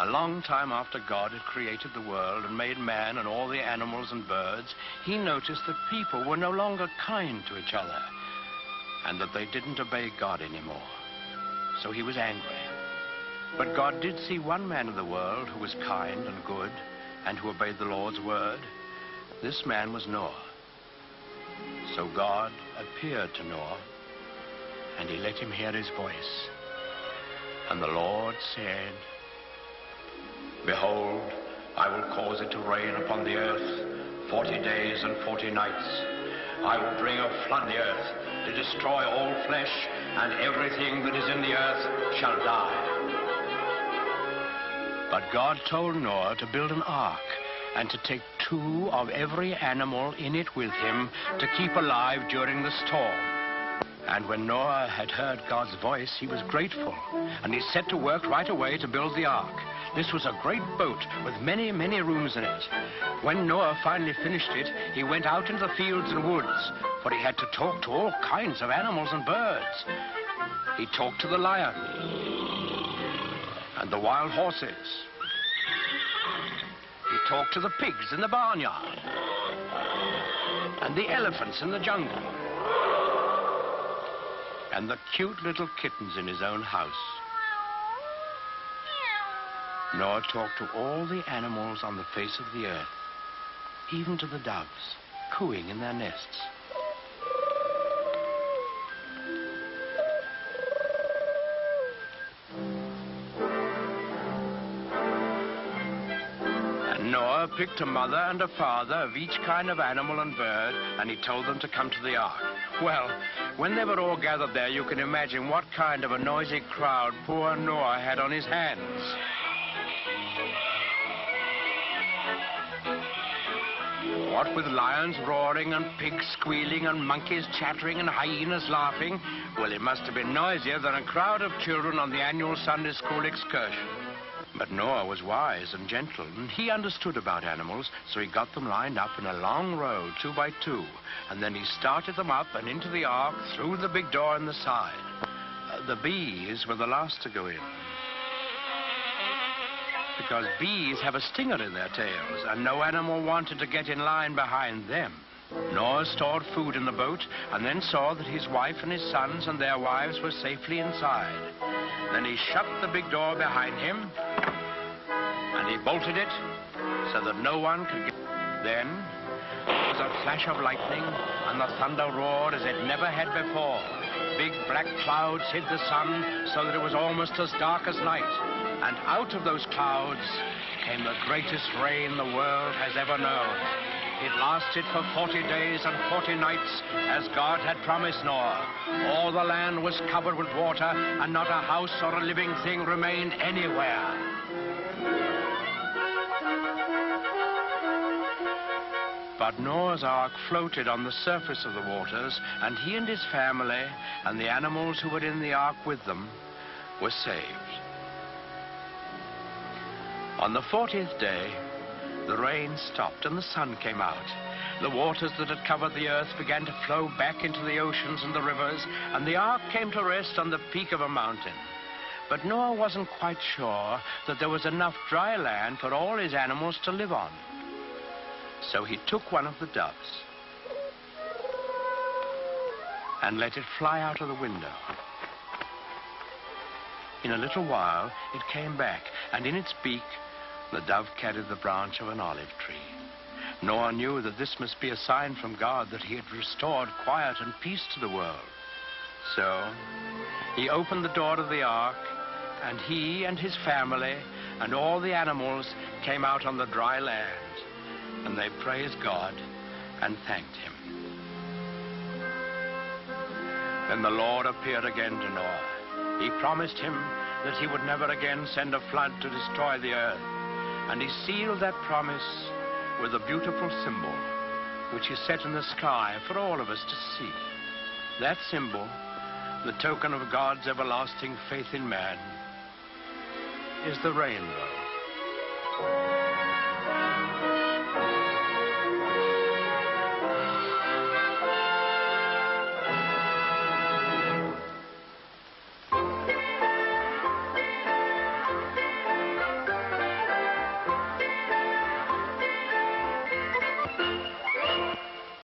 A long time after God had created the world and made man and all the animals and birds, he noticed that people were no longer kind to each other and that they didn't obey God anymore. So he was angry. But God did see one man in the world who was kind and good and who obeyed the Lord's word. This man was Noah. So God appeared to Noah, and he let him hear his voice. And the Lord said, "Behold, I will cause it to rain upon the earth 40 days and 40 nights. I will bring a flood the earth to destroy all flesh, and everything that is in the earth shall die." But God told Noah to build an ark and to take 2 of every animal in it with him to keep alive during the storm. And when Noah had heard God's voice, he was grateful, and he set to work right away to build the ark. This was a great boat with many, many rooms in it. When Noah finally finished it, he went out into the fields and woods, for he had to talk to all kinds of animals and birds. He talked to the lion and the wild horses. He talked to the pigs in the barnyard and the elephants in the jungle and the cute little kittens in his own house. Noah talked to all the animals on the face of the earth, even to the doves, cooing in their nests. And Noah picked a mother and a father of each kind of animal and bird, and he told them to come to the ark. Well, when they were all gathered there, you can imagine what kind of a noisy crowd poor Noah had on his hands. What with lions roaring and pigs squealing and monkeys chattering and hyenas laughing, well, it must have been noisier than a crowd of children on the annual Sunday school excursion. But Noah was wise and gentle, and he understood about animals, so he got them lined up in a long row, 2 by 2, and then he started them up and into the ark through the big door in the side. The bees were the last to go in, because bees have a stinger in their tails, and no animal wanted to get in line behind them. Noah stored food in the boat, and then saw that his wife and his sons and their wives were safely inside. Then he shut the big door behind him, and he bolted it so that no one could get. Then there was a flash of lightning, and the thunder roared as it never had before. Big black clouds hid the sun so that it was almost as dark as night. And out of those clouds came the greatest rain the world has ever known. It lasted for 40 days and 40 nights, as God had promised Noah. All the land was covered with water, and not a house or a living thing remained anywhere. But Noah's ark floated on the surface of the waters, and he and his family and the animals who were in the ark with them were saved. On the 40th day, the rain stopped and the sun came out. The waters that had covered the earth began to flow back into the oceans and the rivers, and the ark came to rest on the peak of a mountain. But Noah wasn't quite sure that there was enough dry land for all his animals to live on. So he took one of the doves and let it fly out of the window. In a little while, it came back, and in its beak, the dove carried the branch of an olive tree. Noah knew that this must be a sign from God that he had restored quiet and peace to the world. So he opened the door of the ark, and he and his family and all the animals came out on the dry land, and they praised God and thanked him. Then the Lord appeared again to Noah. He promised him that he would never again send a flood to destroy the earth. And he sealed that promise with a beautiful symbol, which he set in the sky for all of us to see. That symbol, the token of God's everlasting faith in man, is the rainbow.